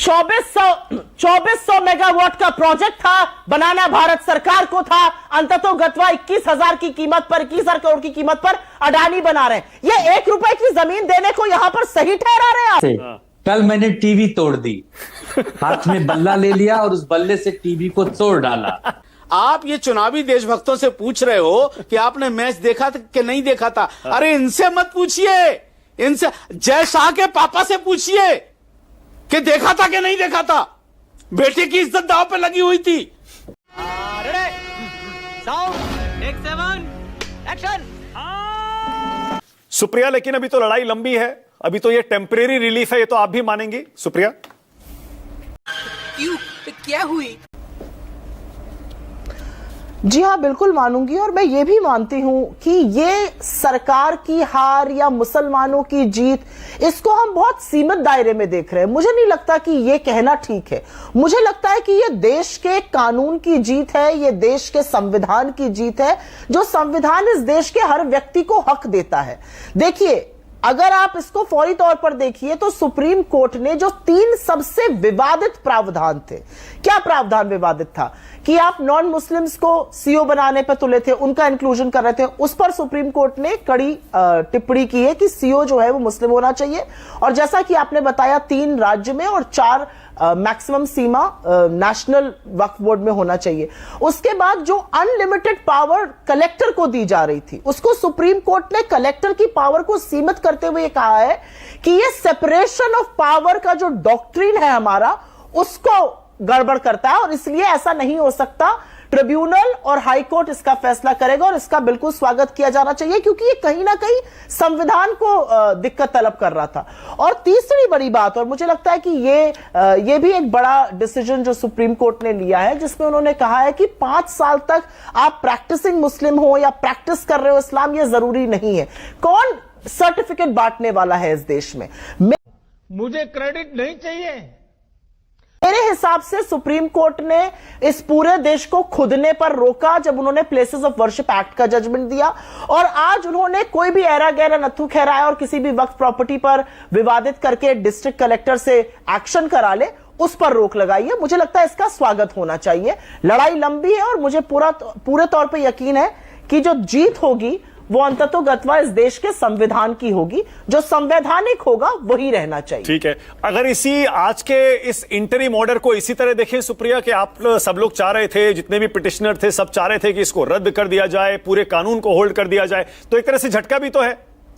2400 megawatt का project था, बनाना भारत सरकार को था। अंततोगत्वा 21,000 की कीमत पर, 21,000 करोड़ की कीमत पर अडानी बना रहे हैं। ये 1 रुपए की जमीन देने को यहां पर सही ठहरा रहे हैं आप? कल मैंने टीवी तोड़ दी, हाथ में बल्ला ले लिया और उस बल्ले से टीवी को तोड़ डाला। आप ये चुनावी देशभक्तों से पूछ रहे हो कि आपने मैच देखा था कि नहीं देखा था। अरे इनसे मत पूछिए, इनसे जय शाह के पापा से पूछिए कि देखा था कि नहीं देखा था। बेटे की इज्जत दांव पे लगी हुई थी। सुप्रिया, लेकिन अभी तो लड़ाई लंबी है, अभी तो ये टेम्परेरी रिलीफ है, ये तो आप भी मानेंगी सुप्रिया? क्यों, क्या हुई? जी हाँ, बिल्कुल मानूंगी। और मैं ये भी मानती हूं कि ये सरकार की हार या मुसलमानों की जीत, इसको हम बहुत सीमित दायरे में देख रहे हैं। मुझे नहीं लगता कि ये कहना ठीक है। मुझे लगता है कि ये देश के कानून की जीत है, ये देश के संविधान की जीत है, जो संविधान इस देश के हर व्यक्ति को हक देता है। देखिए, अगर आप इसको फौरी तौर पर देखिए तो सुप्रीम कोर्ट ने जो 3 सबसे विवादित प्रावधान थे, क्या प्रावधान विवादित था कि आप नॉन मुस्लिम्स को सीओ बनाने पर तुले थे, उनका इंक्लूजन कर रहे थे, उस पर सुप्रीम कोर्ट ने कड़ी टिप्पणी की है कि सीओ जो है वो मुस्लिम होना चाहिए। और जैसा कि आपने बताया, 3 राज्य में और 4 मैक्सिमम सीमा नेशनल वक्फ बोर्ड में होना चाहिए। उसके बाद जो अनलिमिटेड पावर कलेक्टर को दी जा रही थी, उसको सुप्रीम कोर्ट ने कलेक्टर की पावर को सीमित करते हुए कहा है कि ये सेपरेशन ऑफ पावर का जो डॉक्ट्रिन है हमारा, उसको गड़बड़ करता है और इसलिए ऐसा नहीं हो सकता। ट्रिब्यूनल और हाई कोर्ट इसका फैसला करेगा और इसका बिल्कुल स्वागत किया जाना चाहिए, क्योंकि ये कहीं ना कहीं संविधान को दिक्कत तलब कर रहा था। और तीसरी बड़ी बात, और मुझे लगता है कि ये भी एक बड़ा डिसीजन जो सुप्रीम कोर्ट ने लिया है, जिसमें उन्होंने कहा है कि 5 साल तक आप प्रैक्टिसिंग मुस्लिम हो या प्रैक्टिस कर रहे हो इस्लाम, ये जरूरी नहीं है। कौन सर्टिफिकेट बांटने वाला है इस देश में? मुझे क्रेडिट नहीं चाहिए। मेरे हिसाब से सुप्रीम कोर्ट ने इस पूरे देश को खुदने पर रोका जब उन्होंने प्लेसेस ऑफ वर्शिप एक्ट का जजमेंट दिया। और आज उन्होंने कोई भी ऐरा गैरा नत्थू खैराया और किसी भी वक्फ प्रॉपर्टी पर विवादित करके डिस्ट्रिक्ट कलेक्टर से एक्शन करा ले, उस पर रोक लगाई है। मुझे लगता है इसका स्वागत होना चाहिए। लड़ाई लंबी है और मुझे पूरे तौर पर यकीन है कि जो जीत होगी वो अंततोगत्वा इस देश के संविधान की होगी। जो संवैधानिक होगा वही रहना चाहिए। ठीक है, अगर इसी आज के इस इंटरिम ऑर्डर को इसी तरह देखें सुप्रिया, कि आप सब लोग चाह रहे थे, जितने भी पिटिशनर थे सब चाह रहे थे कि इसको रद्द कर दिया जाए, पूरे कानून को होल्ड कर दिया जाए, तो एक तरह से झटका भी तो है।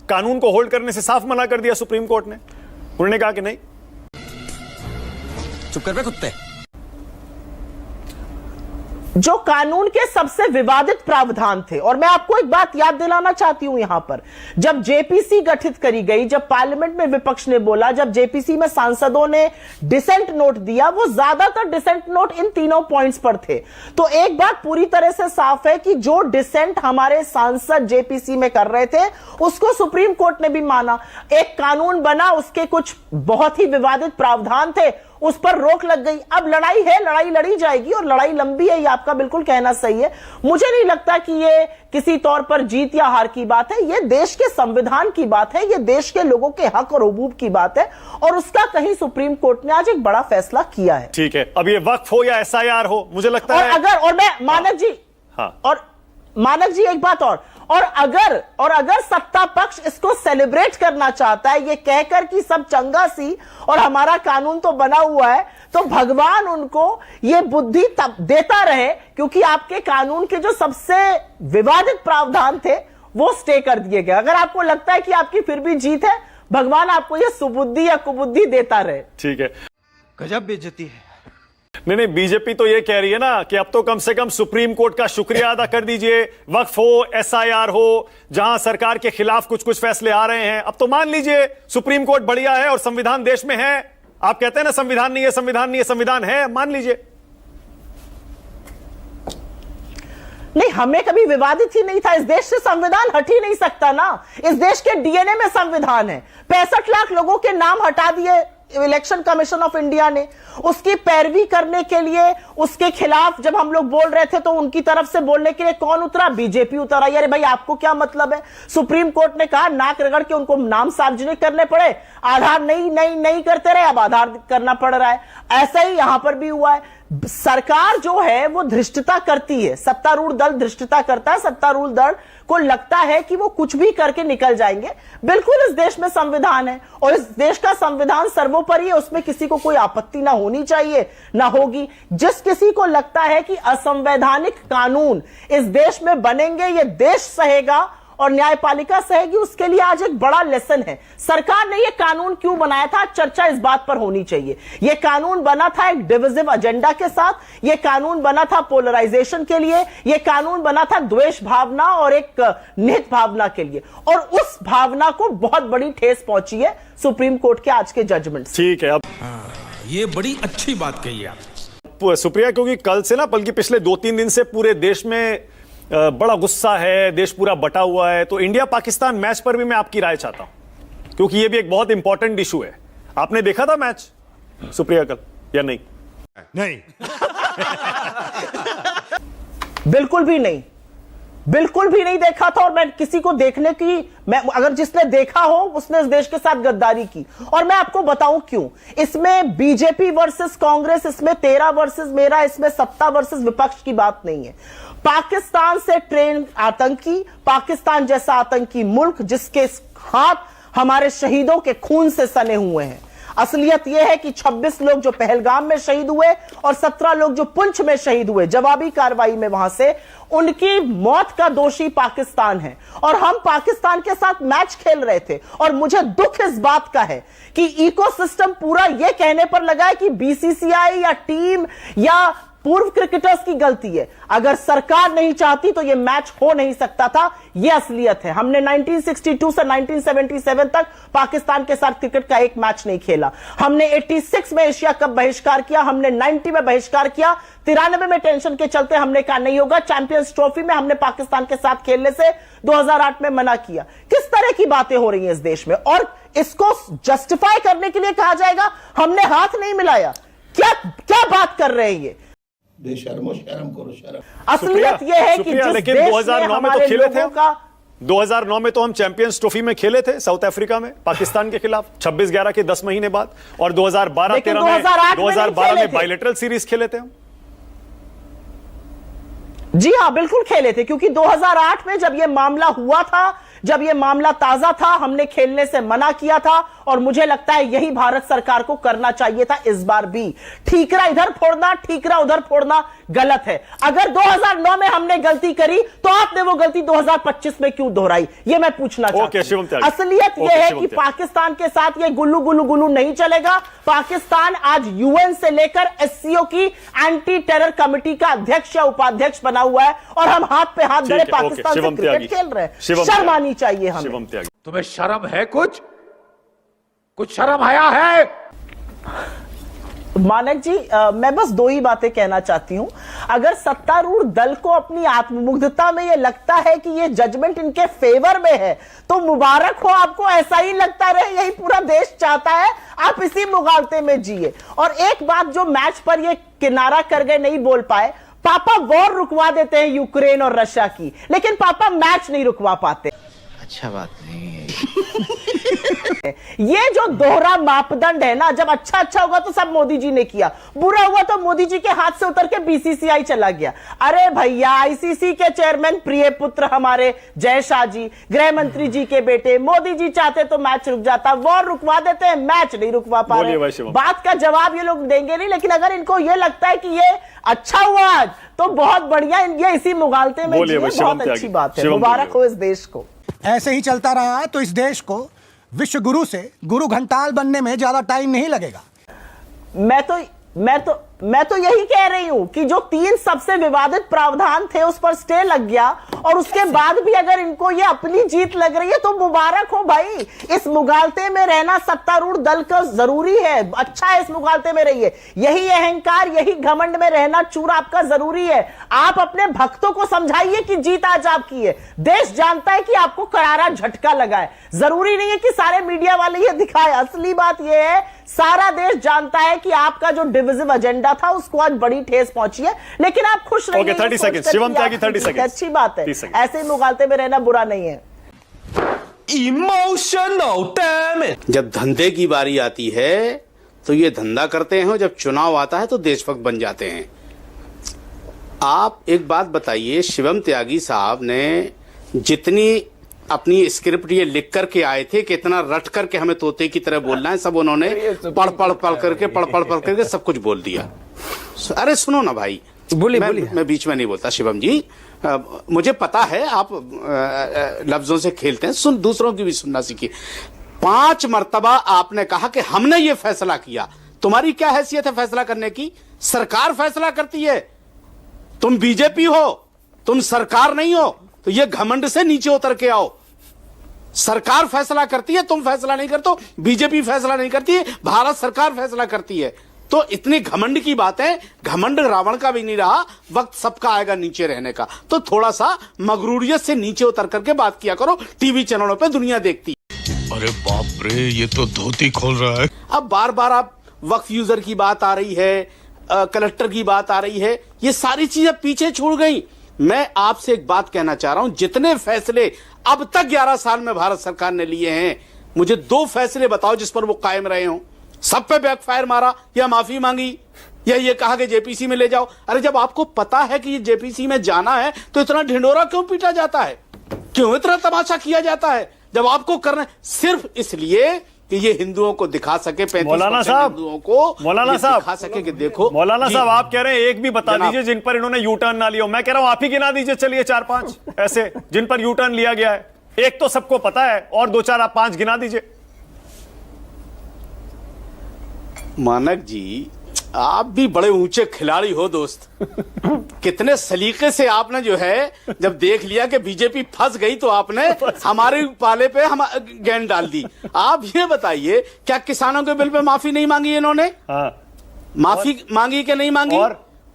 कानून को होल्ड करने से साफ मना कर दिया सुप्रीम कोर्ट ने। उन्होंने कहा कि नहीं। चुप कर बे कुत्ते। जो कानून के सबसे विवादित प्रावधान थे, और मैं आपको एक बात याद दिलाना चाहती हूं यहां पर, जब जेपीसी गठित करी गई, जब पार्लियामेंट में विपक्ष ने बोला, जब जेपीसी में सांसदों ने डिसेंट नोट दिया, वो ज्यादातर डिसेंट नोट इन तीनों पॉइंट्स पर थे। तो एक बात पूरी तरह से साफ है कि जो डिसेंट हमारे सांसद जेपीसी में कर रहे थे, उसको सुप्रीम कोर्ट ने भी माना। एक कानून बना, उसके कुछ बहुत ही विवादित प्रावधान थे, उस पर रोक लग गई। अब लड़ाई है, लड़ाई लड़ी जाएगी और लड़ाई लंबी है, ये आपका बिल्कुल कहना सही है। मुझे नहीं लगता कि ये किसी तौर पर जीत या हार की बात है। ये देश के संविधान की बात है, ये देश के लोगों के हक और हुकूक की बात है, और उसका कहीं सुप्रीम कोर्ट ने आज एक बड़ा फैसला किया है। ठीक है, अब ये वक्फ हो या एसआईआर हो, मुझे लगता है और मैं मानक जी, हाँ, और मानक जी एक बात और अगर सत्ता पक्ष इसको सेलिब्रेट करना चाहता है, ये कहकर कि सब चंगा सी और हमारा कानून तो बना हुआ है, तो भगवान उनको ये बुद्धि तब देता रहे, क्योंकि आपके कानून के जो सबसे विवादित प्रावधान थे वो स्टे कर दिए गए। अगर आपको लगता है कि आपकी फिर भी जीत है, भगवान आपको ये सुबुद्धि या कुबुद्धि देता रहे। ठीक है। गजब बेइज्जती है। नहीं, बीजेपी तो ये कह रही है ना कि अब तो कम से कम सुप्रीम कोर्ट का शुक्रिया अदा कर दीजिए। वक्फ हो, एसआईआर हो, जहां सरकार के खिलाफ कुछ कुछ फैसले आ रहे हैं, अब तो मान लीजिए सुप्रीम कोर्ट बढ़िया है और संविधान देश में है। आप कहते हैं ना संविधान नहीं है, संविधान नहीं है, संविधान है, मान लीजिए। नहीं, हमें कभी विवादित ही नहीं था। इस देश से संविधान हट ही नहीं सकता ना। इस देश के डीएनए में संविधान है। 65 लाख लोगों के नाम हटा दिए इलेक्शन कमीशन ऑफ इंडिया ने। उसकी पैरवी करने के लिए, उसके खिलाफ जब हम लोग बोल रहे थे तो उनकी तरफ से बोलने के लिए कौन उतरा? बीजेपी उतर आई। अरे भाई आपको क्या मतलब है? सुप्रीम कोर्ट ने कहा नाक रगड़ के उनको नाम सार्वजनिक करने पड़े, आधार नहीं करते रहे, अब आधार करना पड़ रहा है। ऐसा ही यहां पर भी हुआ है। सरकार जो है वो धृष्टता करती है, सत्तारूढ़ दल धृष्टता करता है। सत्तारूढ़ दल को लगता है कि वो कुछ भी करके निकल जाएंगे। बिल्कुल इस देश में संविधान है और इस देश का संविधान सर्वोपरि है, उसमें किसी को कोई आपत्ति ना होनी चाहिए, ना होगी। जिस किसी को लगता है कि असंवैधानिक कानून इस देश में बनेंगे, ये देश सहेगा और न्यायपालिका सहेगी, उसके लिए आज एक बड़ा लेसन है। सरकार ने यह कानून क्यों बनाया था, चर्चा इस बात पर होनी चाहिए। यह कानून बना था एक डिविजिव एजेंडा के साथ, यह कानून बना था पोलराइजेशन के लिए, यह कानून बना था द्वेष भावना और एक निहित भावना के लिए, और उस भावना को बहुत बड़ी ठेस पहुंची है सुप्रीम कोर्ट के आज के जजमेंट से। ठीक है, अब ये बड़ी अच्छी बात कही आप सुप्रिया, क्योंकि कल से ना, बल्कि पिछले 2-3 दिन से पूरे देश में बड़ा गुस्सा है, देश पूरा बटा हुआ है, तो इंडिया पाकिस्तान मैच पर भी मैं आपकी राय चाहता हूं, क्योंकि यह भी एक बहुत इंपॉर्टेंट इशू है। आपने देखा था मैच सुप्रिया कल या नहीं? नहीं। बिल्कुल भी नहीं, बिल्कुल भी नहीं देखा था। और मैं किसी को देखने की, मैं अगर जिसने देखा हो उसने इस देश के साथ गद्दारी की। और मैं आपको बताऊं क्यों। इसमें बीजेपी वर्सेस कांग्रेस, इसमें तेरा वर्सेस मेरा, इसमें सत्ता वर्सेस विपक्ष की बात नहीं है। पाकिस्तान से ट्रेन आतंकी, पाकिस्तान जैसा आतंकी मुल्क जिसके हाथ हमारे शहीदों के खून से सने हुए हैं। असलियत यह है कि 26 लोग जो पहलगाम में शहीद हुए और 17 लोग जो पुंछ में शहीद हुए जवाबी कार्रवाई में, वहां से उनकी मौत का दोषी पाकिस्तान है। और हम पाकिस्तान के साथ मैच खेल रहे थे। और मुझे दुख इस बात का है कि इकोसिस्टम पूरा यह कहने पर लगा है कि बीसीसीआई या टीम या पूर्व क्रिकेटर्स की गलती है। अगर सरकार नहीं चाहती तो यह मैच हो नहीं सकता था। यह असलियत है। हमने 1962 से 1977 तक पाकिस्तान के साथ क्रिकेट का एक मैच नहीं खेला। हमने 86 में एशिया कप बहिष्कार किया, हमने 90 में बहिष्कार किया, 93 में टेंशन के चलते हमने कहा नहीं होगा। चैंपियंस ट्रॉफी में हमने पाकिस्तान के साथ खेलने से 2008 में मना किया। किस तरह की बातें हो रही हैं इस देश में, और इसको जस्टिफाई करने के लिए कहा जाएगा हमने हाथ नहीं मिलाया। क्या क्या बात कर रहे हैं ये? बेशर्मो, शर्म करो, शर्म। असलियत यह है कि जिस लेकिन देश 2009 में तो खेले थे। 2009 में तो हम चैंपियंस ट्रॉफी में खेले थे साउथ अफ्रीका में पाकिस्तान के खिलाफ 26/11 के 10 महीने बाद, और 2012-13 में 2012 में बायलैटरल सीरीज खेले थे हम। जी हां, बिल्कुल खेले थे, क्योंकि 2008 में जब यह मामला हुआ था, जब यह मामला ताजा था, हमने खेलने से मना किया था। और मुझे लगता है यही भारत सरकार को करना चाहिए था इस बार भी। ठीकरा इधर फोड़ना, ठीकरा उधर फोड़ना गलत है। अगर 2009 में हमने गलती करी तो आपने वो गलती 2025 में क्यों दोहराई, ये मैं पूछना चाहता हूं। असलियत यह है कि पाकिस्तान के साथ ये गुल्लू गुल्लू गुल्लू नहीं चलेगा। पाकिस्तान आज यूएन से लेकर एससीओ की एंटी टेरर कमेटी का अध्यक्ष या उपाध्यक्ष बना हुआ है, और हम हाथ पे हाथ धरे पाकिस्तान से क्रिकेट खेल रहे हैं। शर्म आनी चाहिए हमें। तुम्हें शर्म है? कुछ शर्म आया है? मानक जी, मैं बस 2 ही बातें कहना चाहती हूं। अगर सत्तारूढ़ दल को अपनी आत्ममुग्धता में यह लगता है कि यह जजमेंट इनके फेवर में है तो मुबारक हो आपको। ऐसा ही लगता रहे, यही पूरा देश चाहता है, आप इसी मुगालते में जिए। और एक बात जो मैच पर यह किनारा कर गए, नहीं बोल पाए, पापा वॉर रुकवा देते हैं यूक्रेन और रशिया की, लेकिन पापा मैच नहीं रुकवा पाते। अच्छा बात नहीं है। ये जो दोहरा मापदंड है ना, जब अच्छा होगा तो सब मोदी जी ने किया, बुरा हुआ तो मोदी जी के हाथ से उतर के बीसीसीआई चला गया। अरे भैया, आईसीसी के चेयरमैन प्रिय पुत्र हमारे जय शाह जी, गृह मंत्री जी के बेटे, मोदी जी चाहते तो मैच रुक जाता। वॉर रुकवा देते हैं, मैच नहीं रुकवा पा रहे। बात का जवाब ये लोग देंगे नहीं, लेकिन अगर इनको ये लगता है कि ये अच्छा हुआ आज तो बहुत बढ़िया, ये इसी मुगालते में जिए, बहुत अच्छी बात है। मुबारक हो इस देश को। ऐसे ही चलता रहा तो इस देश को विश्व गुरु से गुरु घंटाल बनने में ज्यादा टाइम नहीं लगेगा। मैं तो मैं तो यही कह रही हूं कि जो 3 सबसे विवादित प्रावधान थे उस पर स्टे लग गया, और उसके बाद भी अगर इनको ये अपनी जीत लग रही है तो मुबारक हो भाई। इस मुगालते में रहना सत्तारूढ़ दल का जरूरी है, अच्छा है, इस मुगालते में रहिए। यही अहंकार, यही घमंड में रहना चूर आपका जरूरी है। आप अपने भक्तों को समझाइए कि जीत आज आपकी है। देश जानता है कि आपको करारा झटका लगा है। जरूरी नहीं है कि सारे मीडिया वाले ये दिखाए, असली बात यह है सारा देश जानता है कि आपका जो डिविजिव एजेंडा था उसको आज बड़ी ठेस पहुंची है, लेकिन आप खुश रहिए। 30 सेकंड, शिवम त्यागी 30 सेकंड, अच्छी बात है, ऐसे ही मुगालते में रहना बुरा नहीं है। Emotional damage. जब धंधे की बारी आती है तो ये धंधा करते हैं, जब चुनाव आता है तो देशभक्त बन जाते हैं। आप एक बात बताइए, शिवम त्यागी साहब ने जितनी अपनी स्क्रिप्ट ये लिख करके आए थे, कितना रट करके हमें तोते की तरह बोलना है, सब उन्होंने पढ़ करके सब कुछ बोल दिया। अरे सुनो ना भाई, बोलिए मैं बीच में नहीं बोलता शिवम जी, मुझे पता है आप लफ्जों से खेलते हैं, दूसरों की भी सुनना सीखिए। 5 मर्तबा आपने कहा कि हमने ये फैसला किया। तुम्हारी क्या हैसियत है फैसला करने की? सरकार फैसला करती है, तुम बीजेपी हो, तुम सरकार नहीं हो, तो ये घमंड से नीचे उतर के आओ। सरकार फैसला करती है, तुम फैसला नहीं करते हो, बीजेपी फैसला नहीं करती है, भारत सरकार फैसला करती है। तो इतनी घमंड की बात है, घमंड रावण का भी नहीं रहा, वक्त सबका आएगा नीचे रहने का। तो थोड़ा सा मगरूरियत से नीचे उतर करके बात किया करो, टीवी चैनलों पे दुनिया देखती है। अरे बाप रे, ये तो धोती खोल रहा है। अब बार बार आप वक्फ यूजर की बात आ रही है, कलेक्टर की बात आ रही है, ये सारी चीजें पीछे छोड़ गई। मैं आपसे एक बात कहना चाह रहा हूं, जितने फैसले अब तक 11 साल में भारत सरकार ने लिए हैं, मुझे 2 फैसले बताओ जिस पर वो कायम रहे हों। सब पे बैकफायर मारा, या माफी मांगी, या ये कहा कि जेपीसी में ले जाओ। अरे जब आपको पता है कि ये जेपीसी में जाना है तो इतना ढिंडोरा क्यों पीटा जाता है, क्यों इतना तमाशा किया जाता है? जब आपको करना सिर्फ इसलिए कि ये हिंदुओं को दिखा सके, 35% हिंदुओं को मौलाना साहब दिखा सके कि देखो। मौलाना साहब आप कह रहे हैं एक भी बता दीजिए जिन पर इन्होंने यू टर्न ना लिया हो। मैं कह रहा हूं आप ही गिना दीजिए, चलिए 4-5 ऐसे जिन पर यू टर्न लिया गया है। एक तो सबको पता है, और 2-4 आप 5 गिना दीजिए। मानक जी, आप भी बड़े ऊंचे खिलाड़ी हो दोस्त। कितने सलीके से आपने जो है, जब देख लिया कि बीजेपी फंस गई तो आपने हमारे पाले पे हम गेंद डाल दी। आप ये बताइए, क्या किसानों के बिल पे माफी नहीं मांगी इन्होंने? हाँ। माफी मांगी कि नहीं मांगी?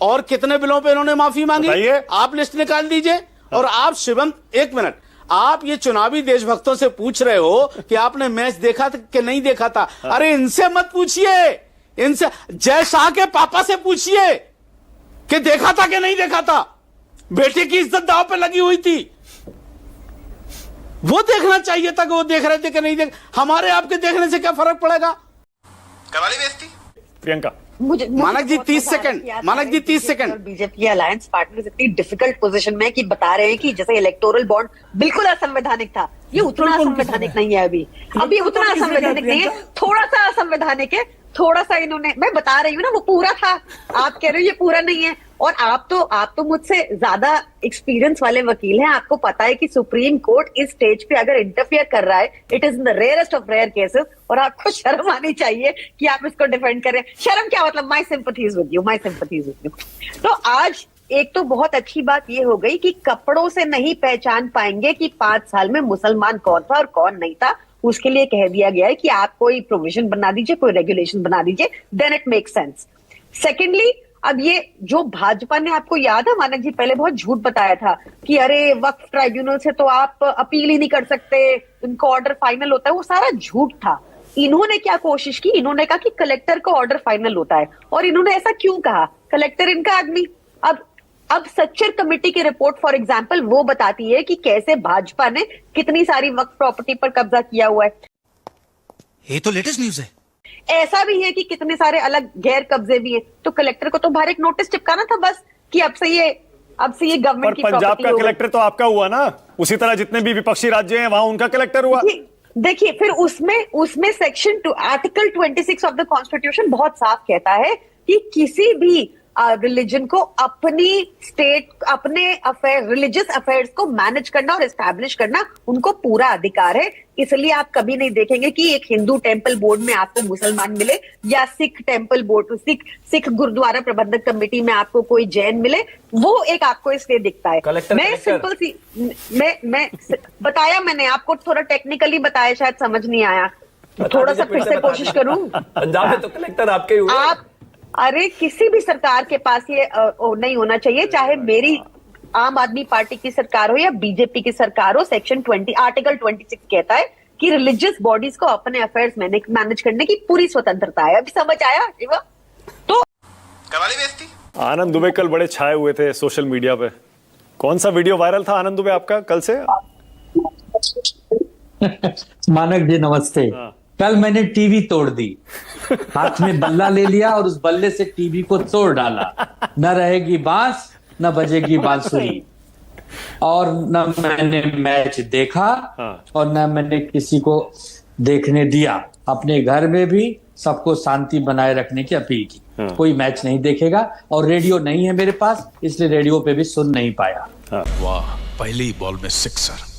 और कितने बिलों पे इन्होंने माफी मांगी? आप लिस्ट निकाल दीजिए। और आप शिवम, 1 मिनट, आप ये चुनावी देशभक्तों से पूछ रहे हो कि आपने मैच देखा था कि नहीं देखा था। अरे इनसे मत पूछिए, इनसे जय शाह के पापा से पूछिए कि देखा था कि नहीं देखा था। बेटे की इज्जत दांव पे लगी हुई थी, वो देखना चाहिए था कि वो देख रहे थे कि नहीं देख। हमारे आपके देखने से क्या फर्क पड़ेगा? करवाली बेइज्जती। प्रियंका, मुझे मानक जी 30 सेकंड, मानक जी 30 सेकंड। बीजेपी अलायंस पार्टनर्स इतनी डिफिकल्ट पोजीशन में कि बता रहे हैं कि जैसे इलेक्टोरल बॉन्ड बिल्कुल असंवैधानिक था, ये उतना असंवैधानिक नहीं है। अभी उतना असंवैधानिक नहीं है, थोड़ा सा असंवैधानिक है, थोड़ा सा इन्होंने, मैं बता रही हूँ ना, वो पूरा था। आप कह रहे हो ये पूरा नहीं है। और आप तो मुझसे ज्यादा एक्सपीरियंस वाले वकील हैं, आपको पता है कि सुप्रीम कोर्ट इस स्टेज पे अगर इंटरफियर कर रहा है, it is in the rarest of rare cases, और आपको शर्म आनी चाहिए कि आप इसको डिफेंड करें। शर्म क्या मतलब? My sympathies with you, my sympathies with you. तो आज एक तो बहुत अच्छी बात ये हो गई कि कपड़ों से नहीं पहचान पाएंगे कि 5 साल में मुसलमान कौन था और कौन नहीं था। उसके लिए कह दिया गया है कि आप कोई प्रोविजन बना दीजिए, कोई रेगुलेशन बना दीजिए, then it make sense. Secondly, अब ये जो भाजपा ने, आपको याद है मानक जी पहले बहुत झूठ बताया था कि अरे वक्फ ट्राइब्यूनल से तो आप अपील ही नहीं कर सकते, इनका ऑर्डर फाइनल होता है, वो सारा झूठ था। इन्होंने क्या कोशिश की, इन्होंने कहा कि कलेक्टर का ऑर्डर फाइनल होता है। और इन्होंने ऐसा क्यों कहा? कलेक्टर इनका आदमी। अब सच्चर कमेटी की रिपोर्ट फॉर एग्जांपल वो बताती है कि कैसे भाजपा ने कितनी सारी वक्फ प्रॉपर्टी पर कब्जा किया हुआ है। ये तो लेटेस्ट न्यूज़ है। ऐसा भी है कि कितने सारे अलग गैर कब्जे भी हैं। तो कलेक्टर को तो बाहर एक नोटिस चिपकाना था बस कि अब से ये गवर्नमेंट की प्रॉपर्टी। पंजाब का कलेक्टर तो आपका हुआ ना, उसी तरह जितने भी विपक्षी राज्य हैं वहां उनका कलेक्टर हुआ। देखिए फिर उसमें section 2 article 26 of the constitution बहुत साफ कहता है कि किसी भी रिलीजन को अपनी स्टेट, अपने अफेयर, रिलीजियस अफेयर्स को मैनेज करना और एस्टैब्लिश करना उनको पूरा अधिकार है। इसलिए आप कभी नहीं देखेंगे कि एक हिंदू टेंपल बोर्ड में आपको मुसलमान मिले या सिख टेंपल बोर्ड, सिख गुरुद्वारा प्रबंधक कमेटी में आपको कोई जैन मिले। वो एक आपको इसलिए दिखता है। मैं सिंपल सी मैं बताया, मैंने आपको थोड़ा टेक्निकली बताया, शायद समझ नहीं आया, थोड़ा सा फिर से कोशिश करूं। पंजाब में तो कलेक्टर आपके ही हुए। आप, अरे किसी भी सरकार के पास ये नहीं होना चाहिए, चाहे मेरी आम आदमी पार्टी की सरकार हो या बीजेपी की सरकार हो। सेक्शन 20 आर्टिकल 26 कहता है कि रिलीजियस बॉडीज को अपने अफेयर्स मैनेज करने की पूरी स्वतंत्रता है। अभी समझ आया शिवा? तो करवाली बेइज्जती। आनंद दुबे कल बड़े छाए हुए थे सोशल मीडिया पे। कौन सा वीडियो वायरल था आनंद दुबे आपका कल से? मानक जी नमस्ते। कल मैंने टीवी तोड़ दी, हाथ में बल्ला ले लिया और उस बल्ले से टीवी को तोड़ डाला। न रहेगी बांस, न बजेगी बांसुरी, और न मैंने मैच देखा और न मैंने किसी को देखने दिया। अपने घर में भी सबको शांति बनाए रखने की अपील की। कोई मैच नहीं देखेगा, और रेडियो नहीं है मेरे पास, इसलिए रेडियो पे भी सुन नहीं पाया। वाह, पहली बॉल में सिक्सर।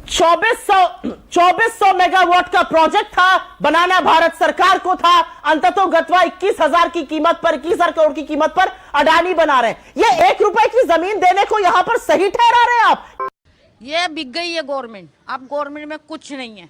2400 मेगावाट का प्रोजेक्ट था, बनाना भारत सरकार को था। अंततः गतवा 21,000 की कीमत पर, 21,000 करोड़ की कीमत पर अडानी बना रहे हैं। ये 1 रुपए की जमीन देने को यहां पर सही ठहरा रहे हैं आप? ये बिक गई है गवर्नमेंट, अब गवर्नमेंट में कुछ नहीं है।